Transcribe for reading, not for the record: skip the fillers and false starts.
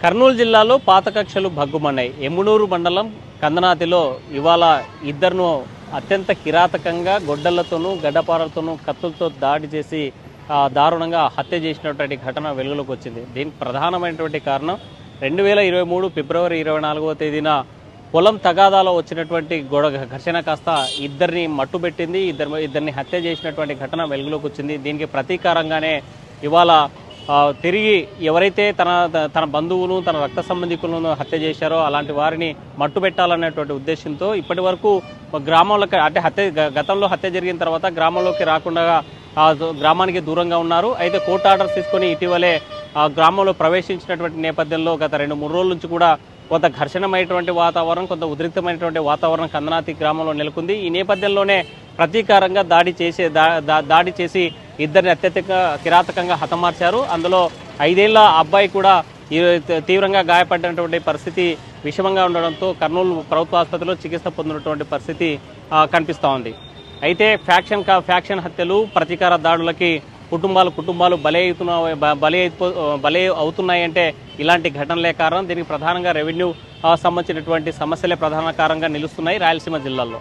కర్నూలు జిల్లాలో పాత కక్షలు భగ్గుమన్నాయి. ఎమ్మునూరు మండలం కందనాతిలో ఇవాళ ఇద్దరును అత్యంత కిరాతకంగా గొడ్డళ్లతోనూ గడ్డపారలతోనూ కత్తులతో దాడి చేసి దారుణంగా హత్య చేసినటువంటి ఘటన వెలుగులోకి వచ్చింది. దీనికి ప్రధానమైనటువంటి కారణం 2023 ఫిబ్రవరి 24వ తేదీన పొలం తగాదాలో వచ్చినటువంటి ఘర్షణ కాస్త ఇద్దరిని మట్టుబెట్టింది. ఇద్దరిని హత్య చేసినటువంటి ఘటన వెలుగులోకి వచ్చింది. దీనికి ప్రతీకారంగానే ఇవాళ తిరిగి ఎవరైతే తన బంధువును తన రక్త సంబంధికులను హత్య చేశారో అలాంటి వారిని మట్టుబెట్టాలనేటువంటి ఉద్దేశంతో ఇప్పటి వరకు గ్రామంలోకి అంటే గతంలో హత్య జరిగిన తర్వాత గ్రామంలోకి రాకుండా గ్రామానికి దూరంగా ఉన్నారు. అయితే కోర్టు ఆర్డర్స్ తీసుకొని ఇటీవలే గ్రామంలో ప్రవేశించినటువంటి నేపథ్యంలో గత 2-3 రోజుల నుంచి కూడా కొంత ఘర్షణమైనటువంటి వాతావరణం, కొంత ఉద్రిక్తమైనటువంటి వాతావరణం కందనాతి గ్రామంలో నెలకొంది. ఈ నేపథ్యంలోనే ప్రతీకారంగా దాడి చేసి ఇద్దరిని అత్యధిక కిరాతకంగా హతమార్చారు. అందులో 5 ఏళ్ల అబ్బాయి కూడా తీవ్రంగా గాయపడినటువంటి పరిస్థితి విషమంగా ఉండడంతో కర్నూలు ప్రభుత్వ ఆసుపత్రిలో చికిత్స పొందినటువంటి పరిస్థితి కనిపిస్తూ ఉంది. అయితే ఫ్యాక్షన్ హత్యలు, ప్రతీకార దాడులకి కుటుంబాలు బలి అవుతున్నాయంటే ఇలాంటి ఘటనలే కారణం. దీనికి ప్రధానంగా రెవెన్యూ సంబంధించినటువంటి సమస్యలే ప్రధాన కారణంగా నిలుస్తున్నాయి రాయలసీమ జిల్లాలో.